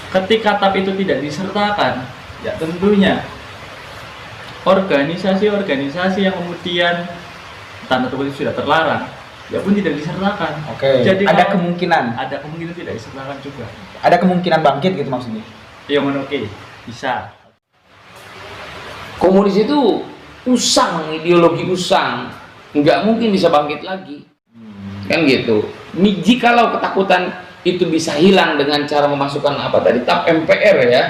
Ketika TAP itu tidak disertakan, ya tentunya organisasi-organisasi yang kemudian tanda kutip sudah terlarang, ya pun tidak disertakan. Oke. Jadi Ada kalau kemungkinan tidak disertakan juga. ada kemungkinan bangkit gitu maksudnya. Ya oke, bisa. Komunis itu usang, ideologi usang, nggak mungkin bisa bangkit lagi, kan gitu. Jikalau ketakutan itu bisa hilang dengan cara memasukkan apa tadi TAP MPR ya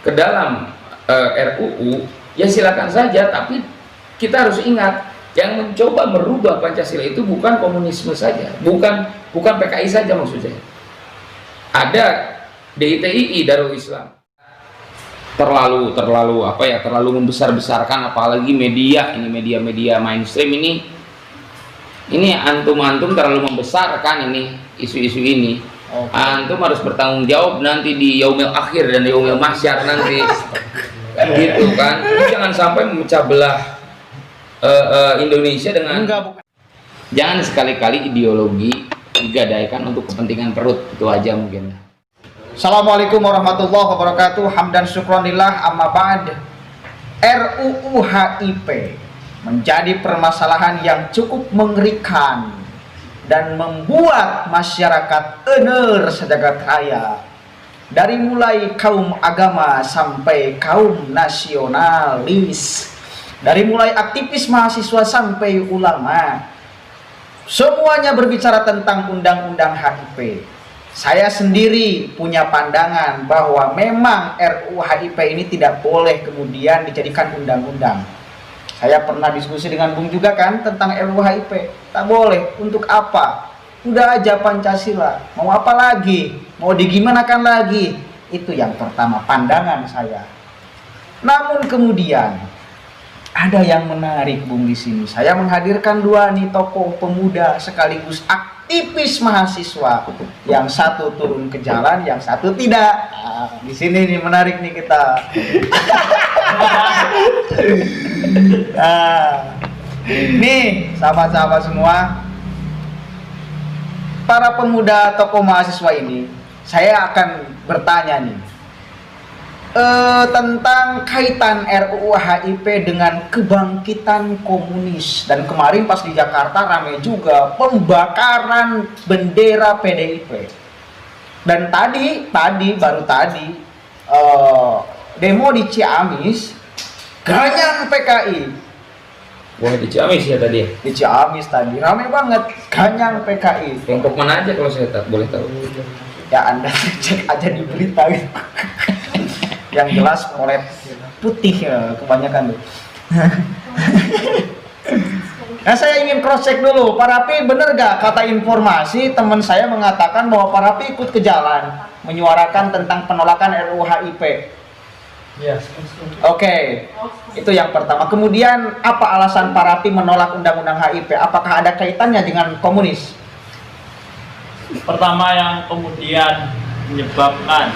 ke dalam RUU, ya silakan saja. Tapi kita harus ingat, yang mencoba merubah Pancasila itu bukan komunisme saja, bukan PKI saja maksud saya. Ada DITII, Darul Islam. Terlalu membesar-besarkan, apalagi media mainstream ini antum terlalu membesarkan ini isu-isu ini. Antum harus bertanggung jawab nanti di yaumil akhir dan di yaumil mahsyar nanti. Kan gitu kan. Jangan sampai memecah belah Indonesia dengan jangan sekali-kali ideologi digadaikan untuk kepentingan perut. Itu aja mungkin. Assalamualaikum warahmatullahi wabarakatuh. Hamdan syukronillah, amma ba'd. RUU HIP menjadi permasalahan yang cukup mengerikan dan membuat masyarakat ener sejagat raya, dari mulai kaum agama sampai kaum nasionalis, dari mulai aktivis mahasiswa sampai ulama, semuanya berbicara tentang undang-undang HIP. Saya sendiri punya pandangan bahwa memang RUU HIP ini tidak boleh kemudian dijadikan undang-undang. Saya pernah diskusi dengan Bung juga kan tentang RUU HIP. Tak boleh, untuk apa? Udah aja Pancasila, mau apa lagi? Mau digimanakan lagi? Itu yang pertama, pandangan saya. Namun kemudian ada yang menarik Bung di sini. Saya menghadirkan dua nih tokoh pemuda sekaligus aktivis mahasiswa. Yang satu turun ke jalan, yang satu tidak. Nah, di sini nih menarik nih kita. Nah, nih sahabat-sahabat semua, para pemuda tokoh mahasiswa ini, saya akan bertanya nih tentang kaitan RUU HIP dengan kebangkitan komunis. Dan kemarin pas di Jakarta ramai juga pembakaran bendera PDIP. Dan baru tadi demo di Ciamis, ganyang PKI. Wah, di Ciamis ya tadi. Di Ciamis tadi ramai banget, ganyang PKI. Kelompok mana aja kalau saya boleh tahu? Ya Anda cek aja di berita gitu. Yang jelas oleh putih ya, kebanyakan tuh. Nah, saya ingin cross check dulu, Pak Rapi bener gak kata informasi teman saya mengatakan bahwa Pak Rapi ikut ke jalan menyuarakan tentang penolakan RUU HIP? Yes. Oke, itu yang pertama. Kemudian apa alasan Pak Rapi menolak undang-undang HIP? Apakah ada kaitannya dengan komunis? Pertama yang kemudian menyebabkan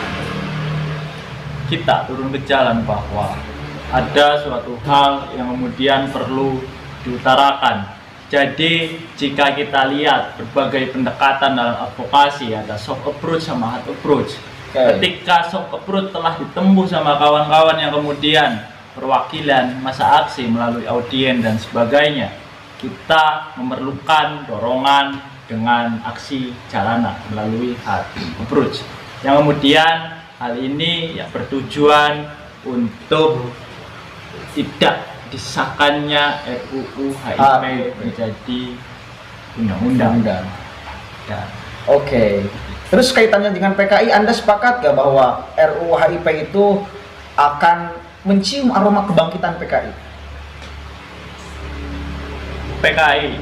kita turun ke jalan bahwa ada suatu hal yang kemudian perlu diutarakan. Jadi jika kita lihat berbagai pendekatan dalam advokasi, ada soft approach sama hard approach. Ketika soft approach telah ditempuh sama kawan-kawan yang kemudian perwakilan masa aksi melalui audien dan sebagainya, kita memerlukan dorongan dengan aksi jalanan melalui hard approach, yang kemudian hal ini ya bertujuan untuk tidak disahkannya RUU HIP menjadi undang-undang. Ya. Oke. Terus kaitannya dengan PKI, Anda sepakat gak bahwa RUU HIP itu akan mencium aroma kebangkitan PKI? PKI.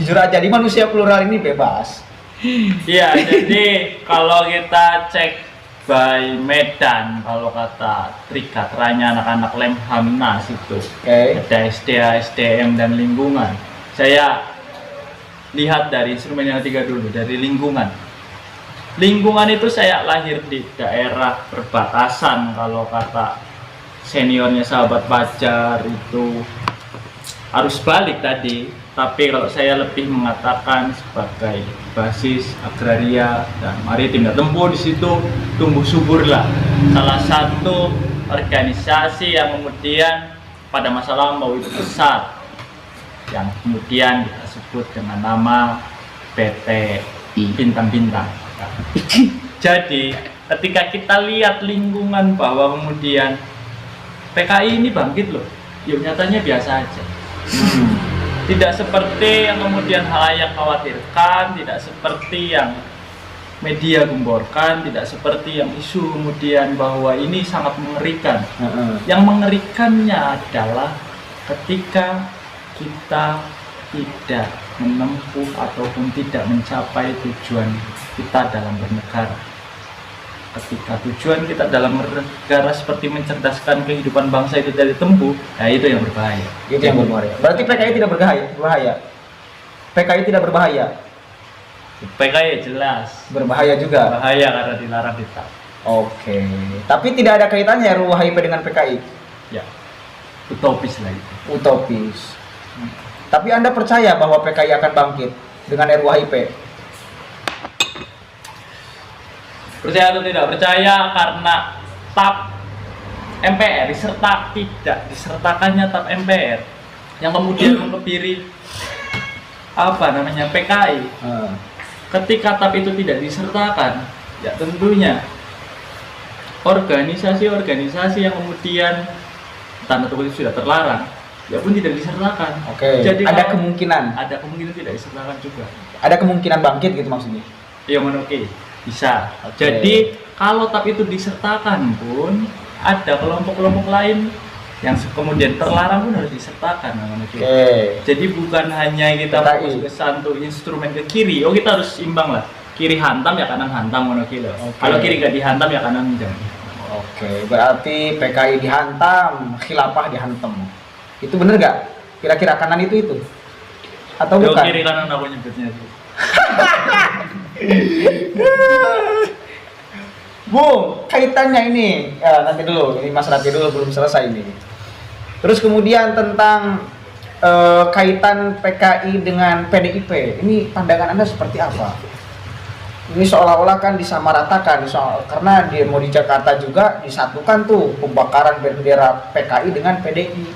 Jujur aja, di manusia plural ini bebas. Ya, jadi kalau kita cek by Medan, kalau kata trikatranya anak-anak Lemhamnas itu, ada SDA, SDM dan lingkungan. Saya lihat dari instrumen yang tiga dulu, dari lingkungan. Lingkungan itu saya lahir di daerah perbatasan, kalau kata seniornya sahabat Pajar itu arus balik tadi, tapi kalau saya lebih mengatakan sebagai basis agraria dan maritim dan Tempo di situ tumbuh subur lah, salah satu organisasi yang kemudian pada masa lampau itu besar, yang kemudian kita sebut dengan nama PT Bintang-Bintang. Jadi ketika kita lihat lingkungan bahwa kemudian PKI ini bangkit loh, ya nyatanya biasa aja. Tidak seperti yang kemudian halayak khawatirkan, tidak seperti yang media gemborkan, tidak seperti yang isu kemudian bahwa ini sangat mengerikan. Yang mengerikannya adalah ketika kita tidak menempuh ataupun tidak mencapai tujuan kita dalam bernegara. Ketika tujuan kita dalam bernegara seperti mencerdaskan kehidupan bangsa itu dari tempuh, nah itu yang berbahaya. Itu yang berbahaya. Berarti PKI tidak berbahaya. PKI tidak berbahaya. PKI jelas Berbahaya juga. bahaya karena dilarang kita. Oke. Tapi tidak ada kaitannya RUU HIP dengan PKI. Ya, utopis lah itu. Utopis. Tapi Anda percaya bahwa PKI akan bangkit dengan RUU HIP? Percaya atau tidak percaya karena TAP MPR tidak disertakannya TAP MPR yang kemudian mengebiri PKI. Ketika TAP itu tidak disertakan, ya tentunya organisasi-organisasi yang kemudian tanda kutip sudah terlarang, ya pun tidak disertakan. Oke. Jadi ada kalau kemungkinan tidak disertakan juga. Ada kemungkinan bangkit gitu maksudnya. Ya oke, bisa. Oke. Jadi kalau TAP itu disertakan pun ada kelompok-kelompok lain yang kemudian terlarang pun harus disertakan. Oke. Jadi bukan hanya kita PKI. fokus ke satu instrumen ke kiri, kita harus imbang lah. Kiri hantam ya kanan hantam Oke. Kalau kiri gak dihantam ya kanan jangan. Oke, berarti PKI dihantam, khilafah dihantam. Itu bener gak? Kira-kira kanan itu? Atau bukan? Kiri kanan aku nyebutnya itu. Bung, kaitannya ini nanti dulu, ini Mas Rati dulu belum selesai ini. Terus kemudian tentang kaitan PKI dengan PDIP, ini pandangan Anda seperti apa? Ini seolah-olah kan disamaratakan, karena mau di Jakarta juga disatukan tuh pembakaran bendera PKI dengan PDI.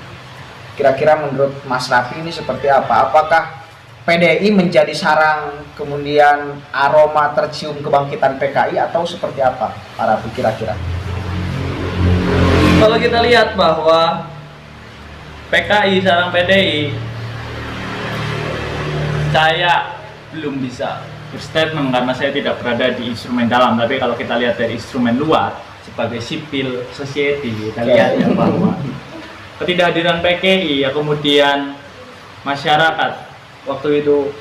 Kira-kira menurut Mas Raffi ini seperti apa? Apakah PDI menjadi sarang kemudian aroma tercium kebangkitan PKI atau seperti apa para kira-kira? Kalau kita lihat bahwa PKI sarang PDI, saya belum bisa berstatement karena saya tidak berada di instrumen dalam. Tapi kalau kita lihat dari instrumen luar sebagai civil society, kita lihat ya bahwa ketidakhadiran PKI ya kemudian masyarakat waktu itu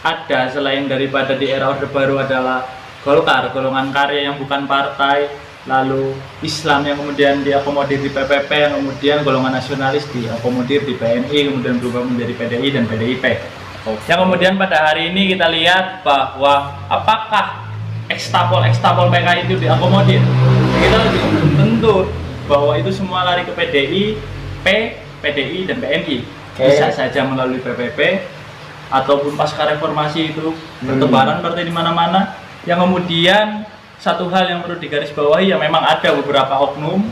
ada selain daripada di era Orde Baru adalah Golkar, golongan karya yang bukan partai, lalu Islam yang kemudian diakomodir di PPP, yang kemudian golongan nasionalis diakomodir di PNI, kemudian berubah menjadi PDI dan PDIP. Yang kemudian pada hari ini kita lihat bahwa apakah ekstapol PKI itu diakomodir? Kita belum tentu bahwa itu semua lari ke PDI, PDI dan PNI. Bisa saja melalui PPP ataupun pasca reformasi itu bertebaran partai di mana-mana. Yang kemudian satu hal yang perlu digarisbawahi ya memang ada beberapa oknum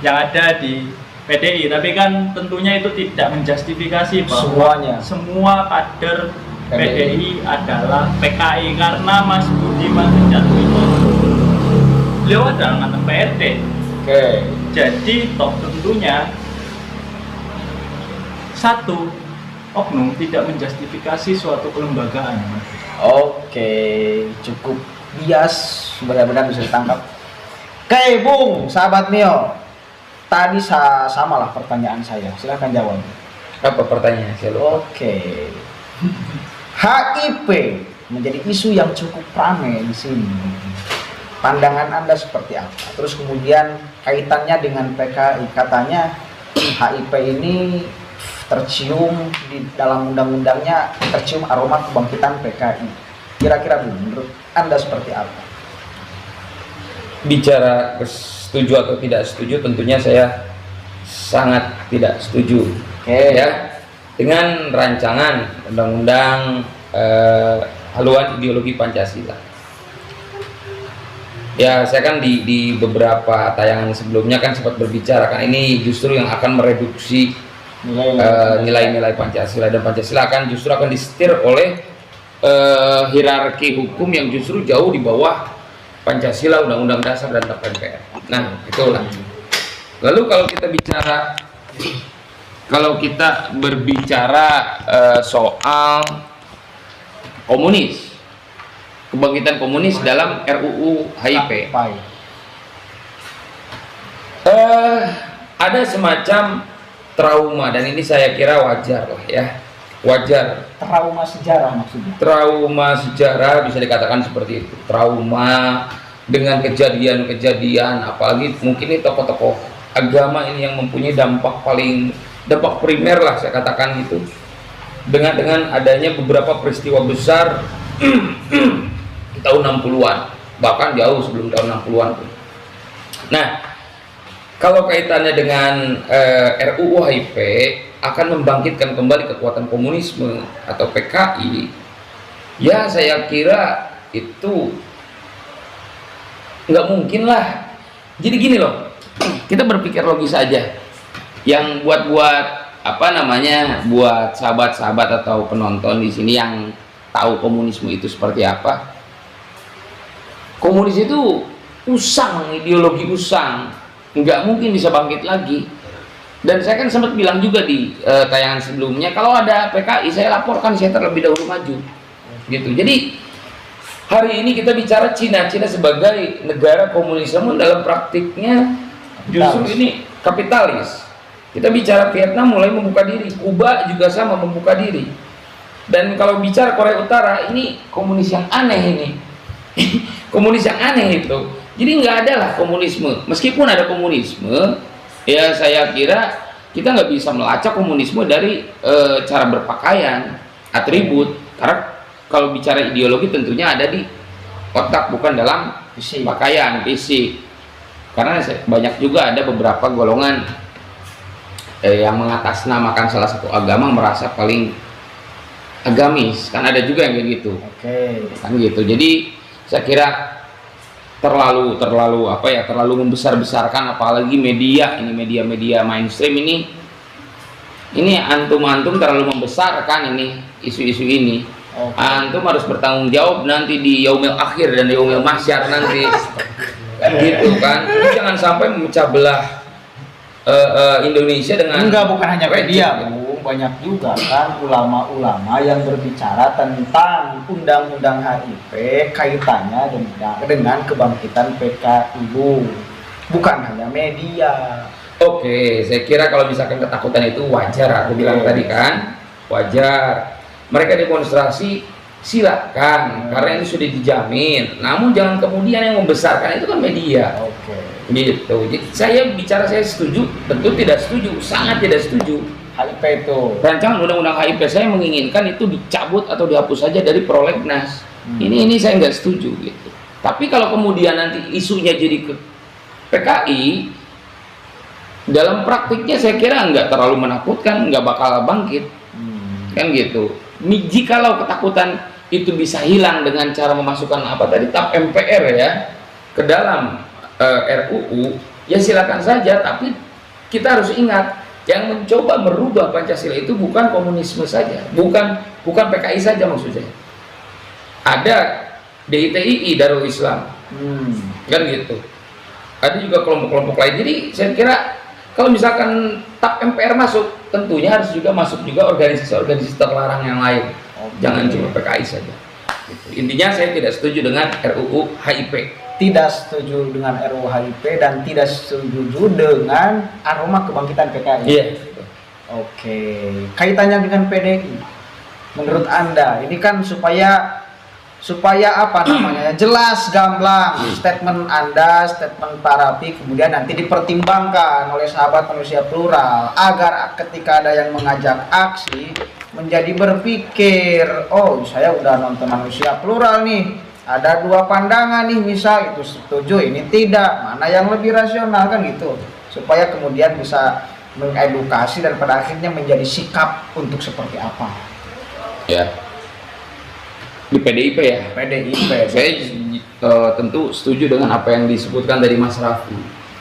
yang ada di PDI, tapi kan tentunya itu tidak menjustifikasi bahwa semua kader PDI adalah PKI, karena Mas Budiman Sujatmiko beliau adalah mantan PRT. Jadi toh tentunya satu oknum tidak menjustifikasi suatu kelembagaan. Cukup bias, benar-benar bisa ditangkap. Oke, Bung, sahabat Mio, tadi samalah pertanyaan saya. Silahkan jawab. Apa pertanyaannya? HIP menjadi isu yang cukup ramai di sini. Pandangan Anda seperti apa? Terus kemudian kaitannya dengan PKI, katanya HIP ini tercium di dalam undang-undangnya, tercium aroma kebangkitan PKI. Kira-kira menurut Anda seperti apa? Bicara setuju atau tidak setuju, tentunya saya sangat tidak setuju. Ya, dengan rancangan undang-undang haluan ideologi Pancasila. Ya, saya kan di beberapa tayangan sebelumnya kan sempat berbicara kan ini justru yang akan mereduksi nilai-nilai Pancasila, dan Pancasila justru akan disetir oleh hierarki hukum yang justru jauh di bawah Pancasila, Undang-Undang Dasar dan TAP MPR. Nah, itulah. Lalu kalau kita berbicara soal komunis, kebangkitan komunis dalam RUU HIP, ada semacam trauma, dan ini saya kira wajar lah ya, wajar. Trauma sejarah maksudnya. Trauma sejarah bisa dikatakan seperti itu. Trauma dengan kejadian-kejadian, apalagi mungkin ini tokoh-tokoh agama ini yang mempunyai dampak primer lah saya katakan gitu. Dengan adanya beberapa peristiwa besar di tahun 60-an, bahkan jauh sebelum tahun 60-an. Nah, kalau kaitannya dengan RUU HIP akan membangkitkan kembali kekuatan komunisme atau PKI, ya saya kira itu nggak mungkin lah. Jadi gini loh, kita berpikir logis aja. Yang buat buat sahabat-sahabat atau penonton di sini yang tahu komunisme itu seperti apa. Komunis itu usang, ideologi usang, nggak mungkin bisa bangkit lagi. Dan saya kan sempat bilang juga di tayangan sebelumnya, kalau ada PKI saya laporkan, saya terlebih dahulu maju gitu. Jadi hari ini kita bicara Cina sebagai negara komunisme, dalam praktiknya justru ini kapitalis. Kita bicara Vietnam mulai membuka diri, Kuba juga sama membuka diri. Dan kalau bicara Korea Utara, ini komunis yang aneh ini. Komunis yang aneh itu. Jadi nggak ada lah komunisme. Meskipun ada komunisme, ya saya kira kita nggak bisa melacak komunisme dari cara berpakaian, atribut. Karena kalau bicara ideologi tentunya ada di otak, bukan dalam pakaian, fisik. Karena banyak juga ada beberapa golongan yang mengatasnamakan salah satu agama merasa paling agamis, kan ada juga yang kayak gitu. Kan gitu. Jadi saya kira terlalu membesar-besarkan, apalagi media mainstream ini antum terlalu membesarkan ini isu-isu ini. Antum harus bertanggung jawab nanti di yaumil akhir dan di yaumil mahsyar nanti. Kan gitu kan. Jadi jangan sampai memecah belah Indonesia dengan bukan hanya media, Bu. Banyak juga kan ulama-ulama yang berbicara tentang undang-undang HIP kaitannya dengan kebangkitan PKI, Bu. Bukan hanya media. Oke, saya kira kalau misalkan ketakutan itu wajar, aku bilang tadi kan, wajar. Mereka demonstrasi silakan, karena ini sudah dijamin. Namun jangan kemudian yang membesarkan itu kan media. Gitu. Jadi saya setuju, tentu tidak setuju, sangat tidak setuju. HIP itu. Rancangan undang-undang HIP saya menginginkan itu dicabut atau dihapus saja dari prolegnas. Ini saya nggak setuju gitu. Tapi kalau kemudian nanti isunya jadi ke PKI, dalam praktiknya saya kira nggak terlalu menakutkan, nggak bakal bangkit. Kan gitu. Jikalau ketakutan itu bisa hilang dengan cara memasukkan TAP MPR ya ke dalam RUU, ya silakan saja. Tapi kita harus ingat, yang mencoba merubah Pancasila itu bukan komunisme saja, bukan PKI saja maksud saya. Ada DITII, Darul Islam, kan gitu. Ada juga kelompok-kelompok lain. Jadi saya kira kalau misalkan TAP MPR masuk, tentunya harus juga masuk juga organisasi-organisasi terlarang yang lain. Jangan cuma PKI saja. Intinya saya tidak setuju dengan RUU HIP. Tidak setuju dengan RUU HIP dan tidak setuju dengan aroma kebangkitan PKI. Iya. Oke. Kaitannya dengan PDI. Menurut Anda, ini kan supaya jelas, gamblang statement Anda, statement Pak Rafi, kemudian nanti dipertimbangkan oleh sahabat manusia plural agar ketika ada yang mengajak aksi menjadi berpikir, oh saya udah nonton manusia plural nih, ada dua pandangan nih, misal itu setuju, ini tidak, mana yang lebih rasional, kan gitu, supaya kemudian bisa mengedukasi dan pada akhirnya menjadi sikap untuk seperti apa? Ya. Di PDIP ya. PDIP. Saya tentu setuju dengan apa yang disebutkan dari Mas Raffi.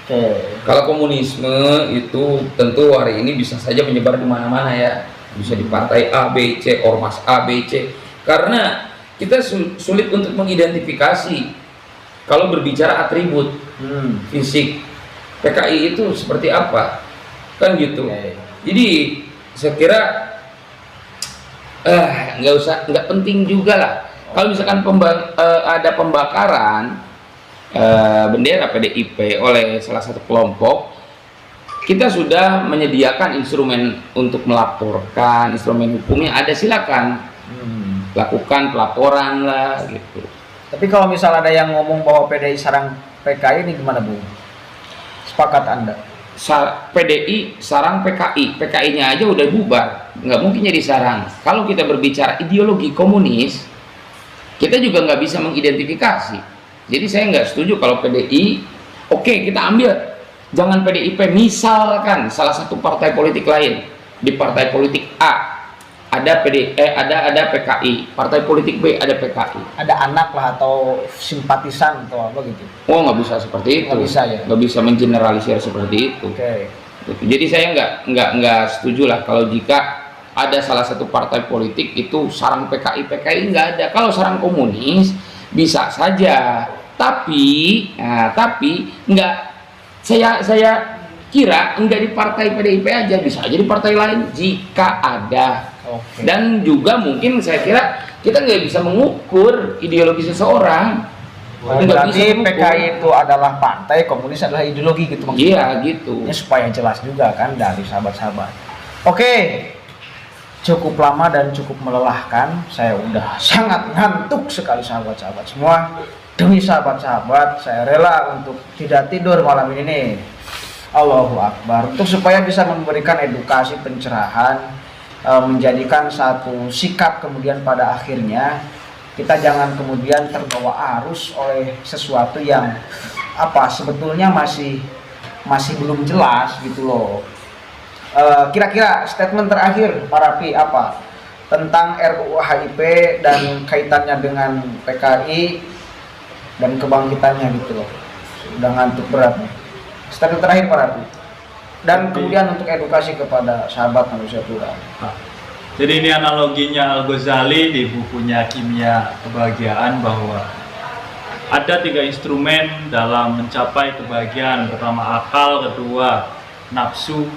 Oke. Kalau komunisme itu tentu hari ini bisa saja menyebar di mana-mana ya. Bisa di partai A, B, C, ormas A, B, C. Karena kita sulit untuk mengidentifikasi kalau berbicara atribut fisik PKI itu seperti apa, kan gitu. Jadi saya kira nggak penting juga lah. Kalau misalkan ada pembakaran bendera PDIP oleh salah satu kelompok, kita sudah menyediakan instrumen untuk melaporkan, instrumen hukumnya ada, silakan lakukan pelaporan lah gitu. Tapi kalau misal ada yang ngomong bahwa PDI sarang PKI ini gimana Bu? Sepakat Anda? PDI sarang PKI, PKI-nya aja udah bubar, nggak mungkin jadi sarang. Kalau kita berbicara ideologi komunis, kita juga nggak bisa mengidentifikasi. Jadi saya nggak setuju kalau PDI, oke, kita ambil, jangan PDIP, misalkan salah satu partai politik lain, di partai politik A ada ada PKI, partai politik B ada PKI, ada anak lah atau simpatisan atau apa gitu? Oh, nggak bisa seperti itu. Nggak bisa ya? Nggak bisa mengeneralisir seperti itu. Oke. Jadi saya nggak setuju lah kalau jika ada salah satu partai politik itu sarang PKI nggak ada. Kalau sarang komunis bisa saja, tapi nggak, saya kira nggak di partai PDIP aja, bisa aja di partai lain jika ada. Oke. Dan juga mungkin saya kira kita nggak bisa mengukur ideologi seseorang. Berarti PKI itu adalah partai, komunis adalah ideologi gitu maksudnya? Iya gitu. Ya, supaya jelas juga kan dari sahabat-sahabat. Oke, cukup lama dan cukup melelahkan. Saya udah sangat ngantuk sekali sahabat-sahabat semua. Demi sahabat-sahabat, saya rela untuk tidak tidur malam ini nih. Allahu Akbar. Untuk supaya bisa memberikan edukasi, pencerahan, menjadikan satu sikap, kemudian pada akhirnya kita jangan kemudian terbawa arus oleh sesuatu yang apa sebetulnya masih belum jelas gitu loh. Kira-kira statement terakhir Pak Raffi apa tentang RUU HIP dan kaitannya dengan PKI dan kebangkitannya gitu loh. Sudah ngantuk berat nih. Statement terakhir Pak Raffi. Dan kemudian untuk edukasi kepada sahabat manusia plural. Jadi ini analoginya Al-Ghazali di bukunya Kimia Kebahagiaan, bahwa ada 3 instrumen dalam mencapai kebahagiaan. Pertama akal, kedua nafsu,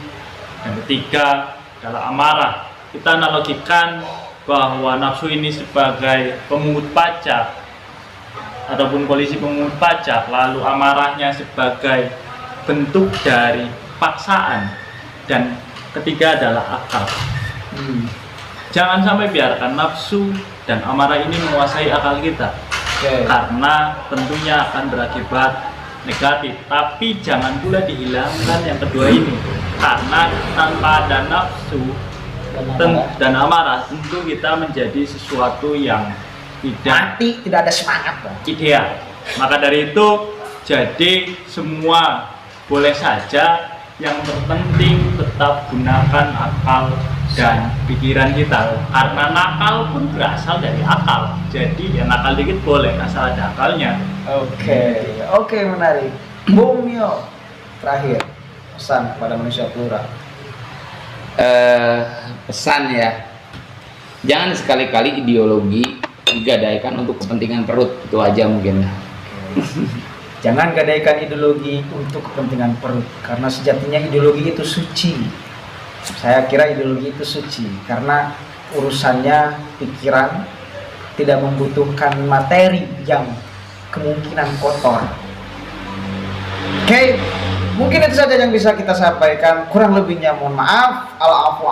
dan ketiga adalah amarah. Kita analogikan bahwa nafsu ini sebagai pemungut pajak ataupun polisi pemungut pajak, lalu amarahnya sebagai bentuk dari paksaan, dan ketiga adalah akal. Jangan sampai biarkan nafsu dan amarah ini menguasai akal kita, karena tentunya akan berakibat negatif. Tapi jangan pula dihilangkan yang kedua ini, karena tanpa ada nafsu dan amarah tentu kita menjadi sesuatu yang tidak ada semangat ideal. Maka dari itu, jadi semua boleh saja, yang terpenting tetap gunakan akal dan pikiran kita, karena nakal pun berasal dari akal. Jadi ya nakal dikit boleh, asal ada akalnya. Oke, menarik. Bung Mio, terakhir pesan kepada manusia plural. Pesan ya, jangan sekali-kali ideologi digadaikan untuk kepentingan perut, itu aja mungkin. Jangan gadaikan ideologi untuk kepentingan perut, karena sejatinya ideologi itu suci. Saya kira ideologi itu suci karena urusannya pikiran, tidak membutuhkan materi yang kemungkinan kotor. Oke, mungkin itu saja yang bisa kita sampaikan. Kurang lebihnya mohon maaf. Al-afu.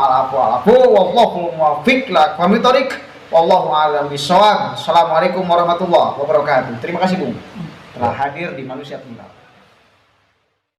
Wallahu muwaffiq laqomit thoriq. Wallahu a'lam bishawab. Assalamualaikum warahmatullahi wabarakatuh. Terima kasih Bung telah hadir di Manusia Plural.